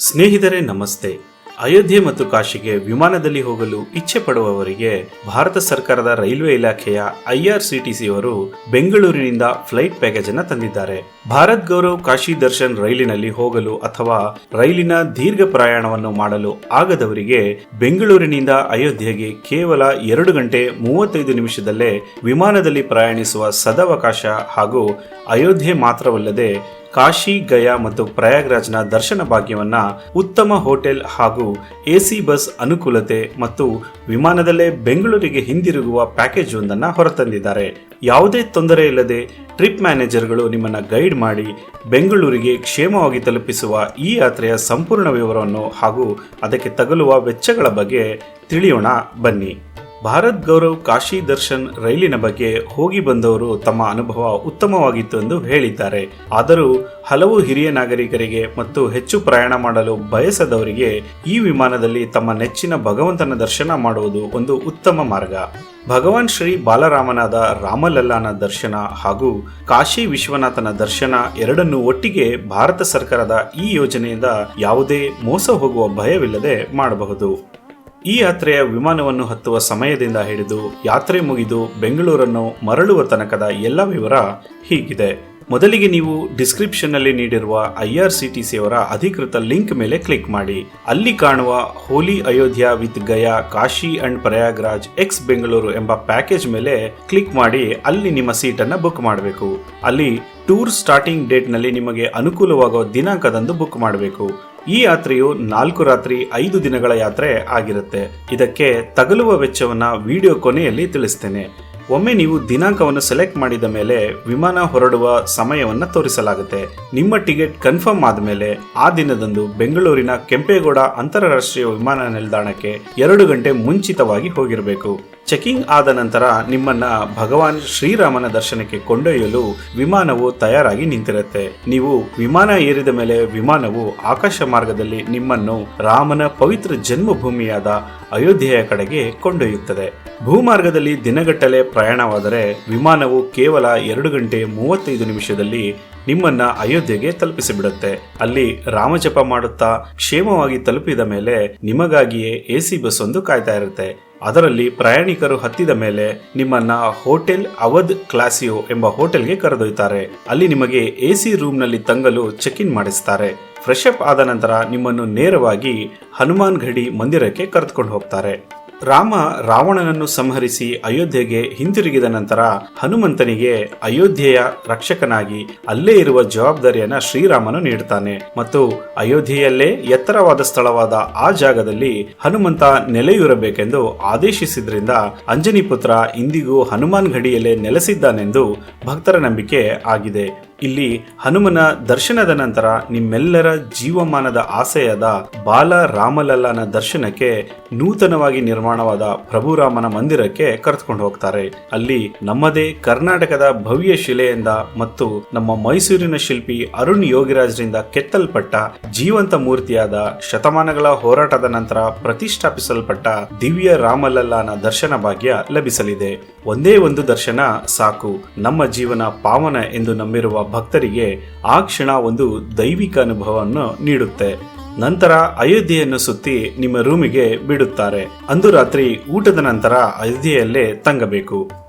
ಸ್ನೇಹಿತರೆ ನಮಸ್ತೆ. ಅಯೋಧ್ಯೆ ಮತ್ತು ಕಾಶಿಗೆ ವಿಮಾನದಲ್ಲಿ ಹೋಗಲು ಇಚ್ಛೆ ಪಡುವವರಿಗೆ ಭಾರತ ಸರ್ಕಾರದ ರೈಲ್ವೆ ಇಲಾಖೆಯ IRCTCಯವರು ಬೆಂಗಳೂರಿನಿಂದ ಫ್ಲೈಟ್ ಪ್ಯಾಕೇಜ್ ಅನ್ನು ತಂದಿದ್ದಾರೆ. ಭಾರತ್ ಗೌರವ್ ಕಾಶಿ ದರ್ಶನ್ ರೈಲಿನಲ್ಲಿ ಹೋಗಲು ಅಥವಾ ರೈಲಿನ ದೀರ್ಘ ಪ್ರಯಾಣವನ್ನು ಮಾಡಲು ಆಗದವರಿಗೆ ಬೆಂಗಳೂರಿನಿಂದ ಅಯೋಧ್ಯೆಗೆ ಕೇವಲ 2 ಗಂಟೆ 35 ನಿಮಿಷದಲ್ಲೇ ವಿಮಾನದಲ್ಲಿ ಪ್ರಯಾಣಿಸುವ ಸದಾವಕಾಶ ಹಾಗೂ ಅಯೋಧ್ಯೆ ಮಾತ್ರವಲ್ಲದೆ ಕಾಶಿ, ಗಯಾ ಮತ್ತು ಪ್ರಯಾಗ್ರಾಜ್ನ ದರ್ಶನ ಭಾಗ್ಯವನ್ನ ಉತ್ತಮ ಹೋಟೆಲ್ ಹಾಗೂ AC ಬಸ್ ಅನುಕೂಲತೆ ಮತ್ತು ವಿಮಾನದಲ್ಲೇ ಬೆಂಗಳೂರಿಗೆ ಹಿಂದಿರುಗುವ ಪ್ಯಾಕೇಜ್ ಒಂದನ್ನು ಹೊರತಂದಿದ್ದಾರೆ. ಯಾವುದೇ ತೊಂದರೆ ಇಲ್ಲದೆ ಟ್ರಿಪ್ ಮ್ಯಾನೇಜರ್ಗಳು ನಿಮ್ಮನ್ನ ಗೈಡ್ ಮಾಡಿ ಬೆಂಗಳೂರಿಗೆ ಕ್ಷೇಮವಾಗಿ ತಲುಪಿಸುವ ಈ ಯಾತ್ರೆಯ ಸಂಪೂರ್ಣ ವಿವರವನ್ನು ಹಾಗೂ ಅದಕ್ಕೆ ತಗಲುವ ವೆಚ್ಚಗಳ ಬಗ್ಗೆ ತಿಳಿಯೋಣ ಬನ್ನಿ. ಭಾರತ್ ಗೌರವ್ ಕಾಶಿ ದರ್ಶನ್ ರೈಲಿನ ಬಗ್ಗೆ ಹೋಗಿ ಬಂದವರು ತಮ್ಮ ಅನುಭವ ಉತ್ತಮವಾಗಿತ್ತು ಎಂದು ಹೇಳಿದ್ದಾರೆ. ಆದರೂ ಹಲವು ಹಿರಿಯ ನಾಗರಿಕರಿಗೆ ಮತ್ತು ಹೆಚ್ಚು ಪ್ರಯಾಣ ಮಾಡಲು ಬಯಸದವರಿಗೆ ಈ ವಿಮಾನದಲ್ಲಿ ತಮ್ಮ ನೆಚ್ಚಿನ ಭಗವಂತನ ದರ್ಶನ ಮಾಡುವುದು ಒಂದು ಉತ್ತಮ ಮಾರ್ಗ. ಭಗವಾನ್ ಶ್ರೀ ಬಾಲರಾಮನಾದ ರಾಮಲಲ್ಲಾನ ದರ್ಶನ ಹಾಗೂ ಕಾಶಿ ವಿಶ್ವನಾಥನ ದರ್ಶನ ಎರಡನ್ನೂ ಒಟ್ಟಿಗೆ ಭಾರತ ಸರ್ಕಾರದ ಈ ಯೋಜನೆಯಿಂದ ಯಾವುದೇ ಮೋಸ ಹೋಗುವ ಭಯವಿಲ್ಲದೆ ಮಾಡಬಹುದು. ಈ ಯಾತ್ರೆಯ ವಿಮಾನವನ್ನು ಹತ್ತುವ ಸಮಯದಿಂದ ಹಿಡಿದು ಯಾತ್ರೆ ಮುಗಿದು ಬೆಂಗಳೂರನ್ನು ಮರಳುವ ತನಕದ ಎಲ್ಲ ವಿವರ ಹೀಗಿದೆ. ಮೊದಲಿಗೆ ನೀವು ಡಿಸ್ಕ್ರಿಪ್ಷನ್ ನಲ್ಲಿ ನೀಡಿರುವ IRCTCಯವರ ಅಧಿಕೃತ ಲಿಂಕ್ ಮೇಲೆ ಕ್ಲಿಕ್ ಮಾಡಿ. ಅಲ್ಲಿ ಕಾಣುವ holy Ayodhya with Gaya Kashi and Prayagraj ex Bengaluru ಎಂಬ ಪ್ಯಾಕೇಜ್ ಮೇಲೆ ಕ್ಲಿಕ್ ಮಾಡಿ ಅಲ್ಲಿ ನಿಮ್ಮ ಸೀಟನ್ನು ಬುಕ್ ಮಾಡಬೇಕು. ಅಲ್ಲಿ ಟೂರ್ ಸ್ಟಾರ್ಟಿಂಗ್ ಡೇಟ್ ನಲ್ಲಿ ನಿಮಗೆ ಅನುಕೂಲವಾಗುವ ದಿನಾಂಕದಂದು ಬುಕ್ ಮಾಡಬೇಕು. ಈ ಯಾತ್ರೆಯು 4 ರಾತ್ರಿ 5 ದಿನಗಳ ಯಾತ್ರೆ ಆಗಿರುತ್ತೆ. ಇದಕ್ಕೆ ತಗಲುವ ವೆಚ್ಚವನ್ನ ವಿಡಿಯೋ ಕೊನೆಯಲ್ಲಿ ತಿಳಿಸ್ತೇನೆ. ಒಮ್ಮೆ ನೀವು ದಿನಾಂಕವನ್ನು ಸೆಲೆಕ್ಟ್ ಮಾಡಿದ ಮೇಲೆ ವಿಮಾನ ಹೊರಡುವ ಸಮಯವನ್ನು ತೋರಿಸಲಾಗುತ್ತೆ. ನಿಮ್ಮ ಟಿಕೆಟ್ ಕನ್ಫರ್ಮ್ ಆದಮೇಲೆ ಆ ದಿನದಂದು ಬೆಂಗಳೂರಿನ ಕೆಂಪೇಗೌಡ ಅಂತಾರಾಷ್ಟ್ರೀಯ ವಿಮಾನ ನಿಲ್ದಾಣಕ್ಕೆ 2 ಗಂಟೆ ಮುಂಚಿತವಾಗಿ ಹೋಗಿರಬೇಕು. ಚೆಕಿಂಗ್ ಆದ ನಂತರ ನಿಮ್ಮನ್ನ ಭಗವಾನ್ ಶ್ರೀರಾಮನ ದರ್ಶನಕ್ಕೆ ಕೊಂಡೊಯ್ಯಲು ವಿಮಾನವು ತಯಾರಾಗಿ ನಿಂತಿರುತ್ತೆ. ನೀವು ವಿಮಾನ ಏರಿದ ಮೇಲೆ ವಿಮಾನವು ಆಕಾಶ ಮಾರ್ಗದಲ್ಲಿ ನಿಮ್ಮನ್ನು ರಾಮನ ಪವಿತ್ರ ಜನ್ಮಭೂಮಿಯಾದ ಅಯೋಧ್ಯೆಯ ಕಡೆಗೆ ಕೊಂಡೊಯ್ಯುತ್ತದೆ. ಭೂಮಾರ್ಗದಲ್ಲಿ ದಿನಗಟ್ಟಲೆ ಪ್ರಯಾಣವಾದರೆ ವಿಮಾನವು ಕೇವಲ 2 ಗಂಟೆ 35 ನಿಮಿಷದಲ್ಲಿ ನಿಮ್ಮನ್ನ ಅಯೋಧ್ಯೆಗೆ ತಲುಪಿಸಿಬಿಡುತ್ತೆ. ಅಲ್ಲಿ ರಾಮಜಪ ಮಾಡುತ್ತಾ ಕ್ಷೇಮವಾಗಿ ತಲುಪಿದ ಮೇಲೆ ನಿಮಗಾಗಿಯೇ AC ಬಸ್ ಒಂದು ಕಾಯ್ತಾ ಇರುತ್ತೆ. ಅದರಲ್ಲಿ ಪ್ರಯಾಣಿಕರು ಹತ್ತಿದ ಮೇಲೆ ನಿಮ್ಮನ್ನ ಹೋಟೆಲ್ ಅವಧ್ ಕ್ಲಾಸಿಯೋ ಎಂಬ ಹೋಟೆಲ್ಗೆ ಕರೆದೊಯ್ತಾರೆ. ಅಲ್ಲಿ ನಿಮಗೆ AC ರೂಮ್ನಲ್ಲಿ ತಂಗಲು ಚೆಕ್ ಇನ್ ಮಾಡಿಸ್ತಾರೆ. ಫ್ರೆಶ್ ಅಪ್ ಆದ ನಂತರ ನಿಮ್ಮನ್ನು ನೇರವಾಗಿ ಹನುಮಾನ್ ಗಡಿ ಮಂದಿರಕ್ಕೆ ಕರೆದುಕೊಂಡು ಹೋಗ್ತಾರೆ. ರಾಮ ರಾವಣನನ್ನು ಸಂಹರಿಸಿ ಅಯೋಧ್ಯೆಗೆ ಹಿಂತಿರುಗಿದ ನಂತರ ಹನುಮಂತನಿಗೆ ಅಯೋಧ್ಯೆಯ ರಕ್ಷಕನಾಗಿ ಅಲ್ಲೇ ಇರುವ ಜವಾಬ್ದಾರಿಯನ್ನ ಶ್ರೀರಾಮನು ನೀಡುತ್ತಾನೆ ಮತ್ತು ಅಯೋಧ್ಯೆಯಲ್ಲೇ ಎತ್ತರವಾದ ಸ್ಥಳವಾದ ಆ ಜಾಗದಲ್ಲಿ ಹನುಮಂತ ನೆಲೆಯೂರಬೇಕೆಂದು ಆದೇಶಿಸಿದ್ರಿಂದ ಅಂಜನಿ ಪುತ್ರ ಇಂದಿಗೂ ಹನುಮಾನ್ ಗಡಿಯಲ್ಲೇ ನೆಲೆಸಿದ್ದಾನೆಂದು ಭಕ್ತರ ನಂಬಿಕೆ ಆಗಿದೆ. ಇಲ್ಲಿ ಹನುಮನ ದರ್ಶನದ ನಂತರ ನಿಮ್ಮೆಲ್ಲರ ಜೀವಮಾನದ ಆಸೆಯಾದ ಬಾಲ ರಾಮಲಲ್ಲಾನ ದರ್ಶನಕ್ಕೆ ನೂತನವಾಗಿ ನಿರ್ಮಾಣವಾದ ಪ್ರಭುರಾಮನ ಮಂದಿರಕ್ಕೆ ಕರೆದುಕೊಂಡು ಹೋಗ್ತಾರೆ. ಅಲ್ಲಿ ನಮ್ಮದೇ ಕರ್ನಾಟಕದ ಭವ್ಯ ಶಿಲೆಯಿಂದ ಮತ್ತು ನಮ್ಮ ಮೈಸೂರಿನ ಶಿಲ್ಪಿ ಅರುಣ್ ಯೋಗಿರಾಜ್ರಿಂದ ಕೆತ್ತಲ್ಪಟ್ಟ ಜೀವಂತ ಮೂರ್ತಿಯಾದ ಶತಮಾನಗಳ ಹೋರಾಟದ ನಂತರ ಪ್ರತಿಷ್ಠಾಪಿಸಲ್ಪಟ್ಟ ದಿವ್ಯ ರಾಮಲಲ್ಲಾನ ದರ್ಶನ ಭಾಗ್ಯ ಲಭಿಸಲಿದೆ. ಒಂದೇ ಒಂದು ದರ್ಶನ ಸಾಕು ನಮ್ಮ ಜೀವನ ಪಾವನ ಎಂದು ನಂಬಿರುವ ಭಕ್ತರಿಗೆ ಆ ಕ್ಷಣ ಒಂದು ದೈವಿಕ ಅನುಭವವನ್ನು ನೀಡುತ್ತೆ. ನಂತರ ಅಯೋಧ್ಯೆಯನ್ನು ಸುತ್ತಿ ನಿಮ್ಮ ರೂಮಿಗೆ ಬಿಡುತ್ತಾರೆ. ಅಂದು ರಾತ್ರಿ ಊಟದ ನಂತರ ಅಯೋಧ್ಯೆಯಲ್ಲೇ ತಂಗಬೇಕು.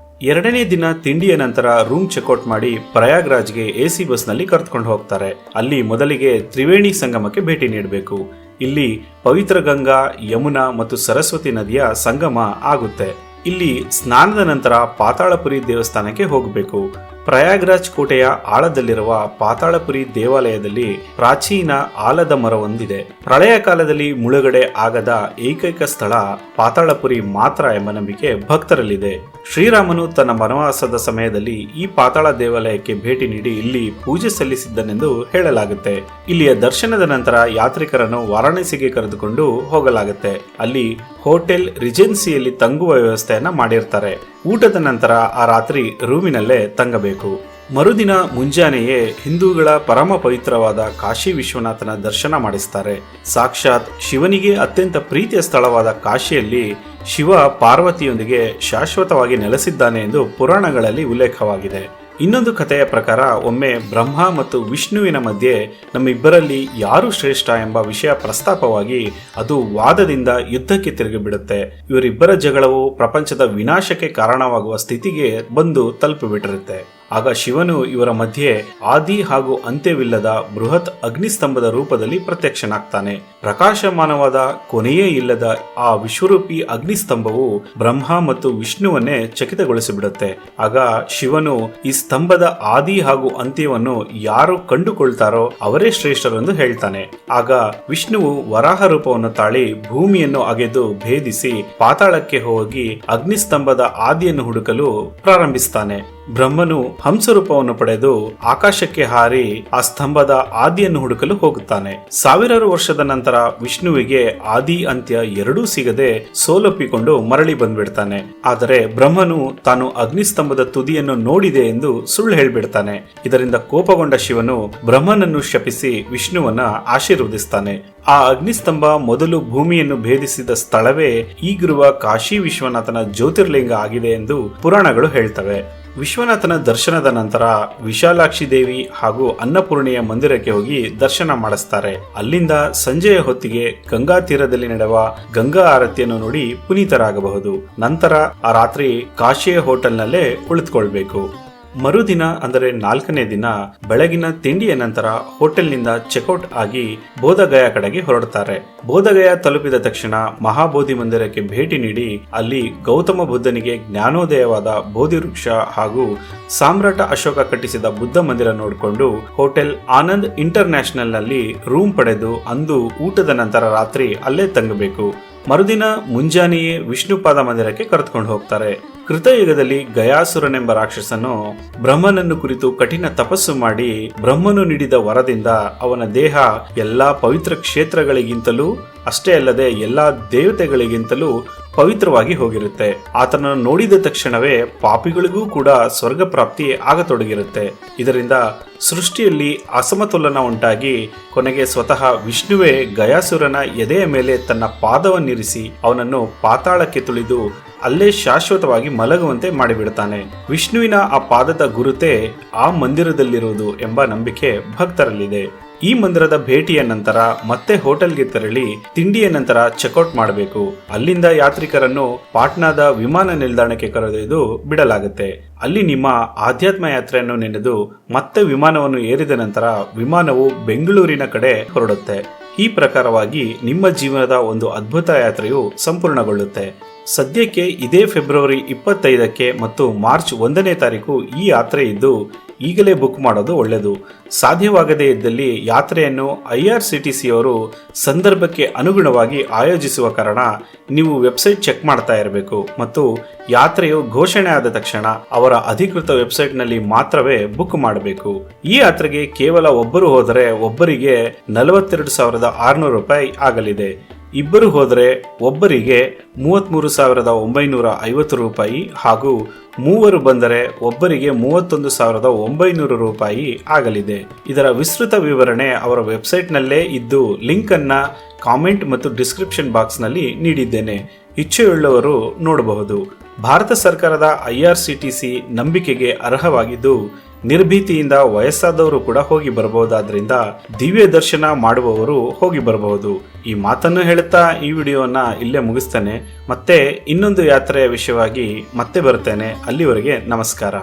2ನೇ ದಿನ ತಿಂಡಿಯ ನಂತರ ರೂಮ್ ಚೆಕ್ಔಟ್ ಮಾಡಿ ಪ್ರಯಾಗ್ರಾಜ್ಗೆ AC ಬಸ್ನಲ್ಲಿ ಕರೆದುಕೊಂಡು ಹೋಗ್ತಾರೆ. ಅಲ್ಲಿ ಮೊದಲಿಗೆ ತ್ರಿವೇಣಿ ಸಂಗಮಕ್ಕೆ ಭೇಟಿ ನೀಡಬೇಕು. ಇಲ್ಲಿ ಪವಿತ್ರ ಗಂಗಾ, ಯಮುನಾ ಮತ್ತು ಸರಸ್ವತಿ ನದಿಯ ಸಂಗಮ ಆಗುತ್ತೆ. ಇಲ್ಲಿ ಸ್ನಾನದ ನಂತರ ಪಾತಾಳಪುರಿ ದೇವಸ್ಥಾನಕ್ಕೆ ಹೋಗಬೇಕು. ಪ್ರಯಾಗ್ರಾಜ್ ಕೋಟೆಯ ಆಳದಲ್ಲಿರುವ ಪಾತಾಳಪುರಿ ದೇವಾಲಯದಲ್ಲಿ ಪ್ರಾಚೀನ ಆಲದ ಮರವೊಂದಿದೆ. ಪ್ರಳಯ ಕಾಲದಲ್ಲಿ ಮುಳುಗಡೆ ಆಗದ ಏಕೈಕ ಸ್ಥಳ ಪಾತಾಳಪುರಿ ಮಾತ್ರ ಎಂಬ ನಂಬಿಕೆ ಭಕ್ತರಲ್ಲಿದೆ. ಶ್ರೀರಾಮನು ತನ್ನ ವನವಾಸದ ಸಮಯದಲ್ಲಿ ಈ ಪಾತಾಳ ದೇವಾಲಯಕ್ಕೆ ಭೇಟಿ ನೀಡಿ ಇಲ್ಲಿ ಪೂಜೆ ಸಲ್ಲಿಸಿದ್ದನೆಂದು ಹೇಳಲಾಗುತ್ತೆ. ಇಲ್ಲಿಯ ದರ್ಶನದ ನಂತರ ಯಾತ್ರಿಕರನ್ನು ವಾರಾಣಸಿಗೆ ಕರೆದುಕೊಂಡು ಹೋಗಲಾಗುತ್ತೆ. ಅಲ್ಲಿ ಹೋಟೆಲ್ ರಿಜೆನ್ಸಿಯಲ್ಲಿ ತಂಗುವ ವ್ಯವಸ್ಥೆಯನ್ನ ಮಾಡಿರ್ತಾರೆ. ಊಟದ ನಂತರ ಆ ರಾತ್ರಿ ರೂಮಿನಲ್ಲೇ ತಂಗಬೇಕು. ಮರುದಿನ ಮುಂಜಾನೆಯೇ ಹಿಂದೂಗಳ ಪರಮ ಪವಿತ್ರವಾದ ಕಾಶಿ ವಿಶ್ವನಾಥನ ದರ್ಶನ ಮಾಡಿಸ್ತಾರೆ. ಸಾಕ್ಷಾತ್ ಶಿವನಿಗೆ ಅತ್ಯಂತ ಪ್ರೀತಿಯ ಸ್ಥಳವಾದ ಕಾಶಿಯಲ್ಲಿ ಶಿವ ಪಾರ್ವತಿಯೊಂದಿಗೆ ಶಾಶ್ವತವಾಗಿ ನೆಲೆಸಿದ್ದಾನೆ ಎಂದು ಪುರಾಣಗಳಲ್ಲಿ ಉಲ್ಲೇಖವಾಗಿದೆ. ಇನ್ನೊಂದು ಕಥೆಯ ಪ್ರಕಾರ ಒಮ್ಮೆ ಬ್ರಹ್ಮ ಮತ್ತು ವಿಷ್ಣುವಿನ ಮಧ್ಯೆ ನಮ್ಮಿಬ್ಬರಲ್ಲಿ ಯಾರು ಶ್ರೇಷ್ಠ ಎಂಬ ವಿಷಯ ಪ್ರಸ್ತಾಪವಾಗಿ ಅದು ವಾದದಿಂದ ಯುದ್ಧಕ್ಕೆ ತಿರುಗಿಬಿಡುತ್ತೆ. ಇವರಿಬ್ಬರ ಜಗಳವು ಪ್ರಪಂಚದ ವಿನಾಶಕ್ಕೆ ಕಾರಣವಾಗುವ ಸ್ಥಿತಿಗೆ ಬಂದು ತಲುಪಿಬಿಟ್ಟಿರುತ್ತೆ. ಆಗ ಶಿವನು ಇವರ ಮಧ್ಯೆ ಆದಿ ಹಾಗೂ ಅಂತ್ಯವಿಲ್ಲದ ಬೃಹತ್ ಅಗ್ನಿಸ್ತಂಭದ ರೂಪದಲ್ಲಿ ಪ್ರತ್ಯಕ್ಷನಾಗ್ತಾನೆ. ಪ್ರಕಾಶಮಾನವಾದ ಕೊನೆಯೇ ಇಲ್ಲದ ಆ ವಿಶ್ವರೂಪಿ ಅಗ್ನಿಸ್ತಂಭವು ಬ್ರಹ್ಮ ಮತ್ತು ವಿಷ್ಣುವನ್ನೇ ಚಕಿತಗೊಳಿಸಿಬಿಡುತ್ತೆ. ಆಗ ಶಿವನು ಈ ಸ್ತಂಭದ ಆದಿ ಹಾಗೂ ಅಂತ್ಯವನ್ನು ಯಾರು ಕಂಡುಕೊಳ್ತಾರೋ ಅವರೇ ಶ್ರೇಷ್ಠರೆಂದು ಹೇಳ್ತಾನೆ. ಆಗ ವಿಷ್ಣುವು ವರಾಹ ರೂಪವನ್ನು ತಾಳಿ ಭೂಮಿಯನ್ನು ಅಗೆದು ಭೇದಿಸಿ ಪಾತಾಳಕ್ಕೆ ಹೋಗಿ ಅಗ್ನಿಸ್ತಂಭದ ಆದಿಯನ್ನು ಹುಡುಕಲು ಪ್ರಾರಂಭಿಸ್ತಾನೆ. ಬ್ರಹ್ಮನು ಹಂಸರೂಪವನ್ನು ಪಡೆದು ಆಕಾಶಕ್ಕೆ ಹಾರಿ ಆ ಸ್ತಂಭದ ಆದಿಯನ್ನು ಹುಡುಕಲು ಹೋಗುತ್ತಾನೆ. ಸಾವಿರಾರು ವರ್ಷದ ನಂತರ ವಿಷ್ಣುವಿಗೆ ಆದಿ ಅಂತ್ಯ ಎರಡೂ ಸಿಗದೆ ಸೋಲೊಪ್ಪಿಕೊಂಡು ಮರಳಿ ಬಂದ್ಬಿಡ್ತಾನೆ. ಆದರೆ ಬ್ರಹ್ಮನು ತಾನು ಅಗ್ನಿಸ್ತಂಭದ ತುದಿಯನ್ನು ನೋಡಿದೆ ಎಂದು ಸುಳ್ಳು ಹೇಳ್ಬಿಡ್ತಾನೆ. ಇದರಿಂದ ಕೋಪಗೊಂಡ ಶಿವನು ಬ್ರಹ್ಮನನ್ನು ಶಪಿಸಿ ವಿಷ್ಣುವನ್ನ ಆಶೀರ್ವದಿಸ್ತಾನೆ. ಆ ಅಗ್ನಿಸ್ತಂಭ ಮೊದಲು ಭೂಮಿಯನ್ನು ಭೇದಿಸಿದ ಸ್ಥಳವೇ ಈಗಿರುವ ಕಾಶಿ ವಿಶ್ವನಾಥನ ಜ್ಯೋತಿರ್ಲಿಂಗ ಆಗಿದೆ ಎಂದು ಪುರಾಣಗಳು ಹೇಳ್ತವೆ. ವಿಶ್ವನಾಥನ ದರ್ಶನದ ನಂತರ ವಿಶಾಲಾಕ್ಷಿ ದೇವಿ ಹಾಗೂ ಅನ್ನಪೂರ್ಣೆಯ ಮಂದಿರಕ್ಕೆ ಹೋಗಿ ದರ್ಶನ ಮಾಡಿಸ್ತಾರೆ. ಅಲ್ಲಿಂದ ಸಂಜೆಯ ಹೊತ್ತಿಗೆ ಗಂಗಾ ತೀರದಲ್ಲಿ ನಡೆಯುವ ಗಂಗಾ ಆರತಿಯನ್ನು ನೋಡಿ ಪುನೀತರಾಗಬಹುದು. ನಂತರ ಆ ರಾತ್ರಿ ಕಾಶಿಯ ಹೋಟೆಲ್ನಲ್ಲೇ ಉಳಿದುಕೊಳ್ಬೇಕು. ಮರುದಿನ ಅಂದರೆ 4ನೇ ದಿನ ಬೆಳಗಿನ ತಿಂಡಿಯ ನಂತರ ಹೋಟೆಲ್ನಿಂದ ಚೆಕ್ಔಟ್ ಆಗಿ ಬೋಧಗಯ ಕಡೆಗೆ ಹೊರಡ್ತಾರೆ. ಬೋಧಗಯ ತಲುಪಿದ ತಕ್ಷಣ ಮಹಾಬೋಧಿ ಮಂದಿರಕ್ಕೆ ಭೇಟಿ ನೀಡಿ ಅಲ್ಲಿ ಗೌತಮ ಬುದ್ಧನಿಗೆ ಜ್ಞಾನೋದಯವಾದ ಬೋಧಿ ವೃಕ್ಷ ಹಾಗೂ ಸಾಮ್ರಾಟ ಅಶೋಕ ಕಟ್ಟಿಸಿದ ಬುದ್ಧ ಮಂದಿರ ನೋಡಿಕೊಂಡು ಹೋಟೆಲ್ ಆನಂದ್ ಇಂಟರ್ನ್ಯಾಷನಲ್ ನಲ್ಲಿ ರೂಮ್ ಪಡೆದು ಅಂದು ಊಟದ ನಂತರ ರಾತ್ರಿ ಅಲ್ಲೇ ತಂಗಬೇಕು. ಮರುದಿನ ಮುಂಜಾನೆಯೇ ವಿಷ್ಣುಪಾದ ಮಂದಿರಕ್ಕೆ ಕರೆದುಕೊಂಡು ಹೋಗ್ತಾರೆ. ಕೃತಯುಗದಲ್ಲಿ ಗಯಾಸುರನೆಂಬ ರಾಕ್ಷಸನು ಬ್ರಹ್ಮನನ್ನು ಕುರಿತು ಕಠಿಣ ತಪಸ್ಸು ಮಾಡಿ ಬ್ರಹ್ಮನು ನೀಡಿದ ವರದಿಂದ ಅವನ ದೇಹ ಎಲ್ಲಾ ಪವಿತ್ರ ಕ್ಷೇತ್ರಗಳಿಗಿಂತಲೂ ಅಷ್ಟೇ ಅಲ್ಲದೆ ಎಲ್ಲಾ ದೇವತೆಗಳಿಗಿಂತಲೂ ಪವಿತ್ರವಾಗಿ ಹೋಗಿರುತ್ತೆ. ಆತನನ್ನು ನೋಡಿದ ತಕ್ಷಣವೇ ಪಾಪಿಗಳಿಗೂ ಕೂಡ ಸ್ವರ್ಗ ಪ್ರಾಪ್ತಿ ಆಗತೊಡಗಿರುತ್ತೆ. ಇದರಿಂದ ಸೃಷ್ಟಿಯಲ್ಲಿ ಅಸಮತೋಲನ ಉಂಟಾಗಿ ಕೊನೆಗೆ ಸ್ವತಃ ವಿಷ್ಣುವೇ ಗಯಾಸುರನ ಎದೆಯ ಮೇಲೆ ತನ್ನ ಪಾದವನ್ನಿರಿಸಿ ಅವನನ್ನು ಪಾತಾಳಕ್ಕೆ ತುಳಿದು ಅಲ್ಲೇ ಶಾಶ್ವತವಾಗಿ ಮಲಗುವಂತೆ ಮಾಡಿಬಿಡ್ತಾನೆ. ವಿಷ್ಣುವಿನ ಆ ಪಾದದ ಗುರುತೇ ಆ ಮಂದಿರದಲ್ಲಿರುವುದು ಎಂಬ ನಂಬಿಕೆ ಭಕ್ತರಲ್ಲಿದೆ. ಈ ಮಂದಿರದ ಭೇಟಿಯ ನಂತರ ಮತ್ತೆ ಹೋಟೆಲ್ಗೆ ತೆರಳಿ ತಿಂಡಿಯ ನಂತರ ಚೆಕ್ಔಟ್ ಮಾಡಬೇಕು. ಅಲ್ಲಿಂದ ಯಾತ್ರಿಕರನ್ನು ಪಾಟ್ನಾದ ವಿಮಾನ ನಿಲ್ದಾಣಕ್ಕೆ ಕರೆದೊಯ್ದು ಬಿಡಲಾಗುತ್ತೆ. ಅಲ್ಲಿ ನಿಮ್ಮ ಆಧ್ಯಾತ್ಮ ಯಾತ್ರೆಯನ್ನು ನೆನೆದು ಮತ್ತೆ ವಿಮಾನವನ್ನು ಏರಿದ ನಂತರ ವಿಮಾನವು ಬೆಂಗಳೂರಿನ ಕಡೆ ಹೊರಡುತ್ತೆ. ಈ ಪ್ರಕಾರವಾಗಿ ನಿಮ್ಮ ಜೀವನದ ಒಂದು ಅದ್ಭುತ ಯಾತ್ರೆಯು ಸಂಪೂರ್ಣಗೊಳ್ಳುತ್ತೆ. ಸದ್ಯಕ್ಕೆ ಇದೇ ಫೆಬ್ರವರಿ 25ಕ್ಕೆ ಮತ್ತು ಮಾರ್ಚ್ 1ನೇ ತಾರೀಕು ಈ ಯಾತ್ರೆ ಇದ್ದು ಈಗಲೇ ಬುಕ್ ಮಾಡೋದು ಒಳ್ಳೆಯದು. ಸಾಧ್ಯವಾಗದೇ ಇದ್ದಲ್ಲಿ ಯಾತ್ರೆಯನ್ನು IRCTC ಅವರು ಸಂದರ್ಭಕ್ಕೆ ಅನುಗುಣವಾಗಿ ಆಯೋಜಿಸುವ ಕಾರಣ ನೀವು ವೆಬ್ಸೈಟ್ ಚೆಕ್ ಮಾಡ್ತಾ ಇರಬೇಕು ಮತ್ತು ಯಾತ್ರೆಯು ಘೋಷಣೆ ಆದ ತಕ್ಷಣ ಅವರ ಅಧಿಕೃತ ವೆಬ್ಸೈಟ್ನಲ್ಲಿ ಮಾತ್ರವೇ ಬುಕ್ ಮಾಡಬೇಕು. ಈ ಯಾತ್ರೆಗೆ ಕೇವಲ ಒಬ್ಬರು ಹೋದರೆ ಒಬ್ಬರಿಗೆ 42,600 ರೂಪಾಯಿ ಆಗಲಿದೆ. ಇಬ್ಬರು ಹೋದರೆ ಒಬ್ಬರಿಗೆ 33,950 ರೂಪಾಯಿ ಹಾಗೂ ಮೂವರು ಬಂದರೆ ಒಬ್ಬರಿಗೆ 31,900 ರೂಪಾಯಿ ಆಗಲಿದೆ. ಇದರ ವಿಸ್ತೃತ ವಿವರಣೆ ಅವರ ವೆಬ್ಸೈಟ್ನಲ್ಲೇ ಇದ್ದು ಲಿಂಕ್ ಅನ್ನ ಕಾಮೆಂಟ್ ಮತ್ತು ಡಿಸ್ಕ್ರಿಪ್ಷನ್ ಬಾಕ್ಸ್ ನಲ್ಲಿ ನೀಡಿದ್ದೇನೆ. ಇಚ್ಛೆಯುಳ್ಳವರು ನೋಡಬಹುದು. ಭಾರತ ಸರ್ಕಾರದ IRCTC ನಂಬಿಕೆಗೆ ಅರ್ಹವಾಗಿದ್ದು ನಿರ್ಭೀತಿಯಿಂದ ವಯಸ್ಸಾದವರು ಕೂಡ ಹೋಗಿ ಬರಬಹುದಾದ್ರಿಂದ ದಿವ್ಯ ದರ್ಶನ ಮಾಡುವವರು ಹೋಗಿ ಬರಬಹುದು. ಈ ಮಾತನ್ನು ಹೇಳುತ್ತಾ ಈ ವಿಡಿಯೋನ ಇಲ್ಲೇ ಮುಗಿಸ್ತೇನೆ. ಮತ್ತೆ ಇನ್ನೊಂದು ಯಾತ್ರೆಯ ವಿಷಯವಾಗಿ ಮತ್ತೆ ಬರ್ತೇನೆ. ಅಲ್ಲಿವರೆಗೆ ನಮಸ್ಕಾರ.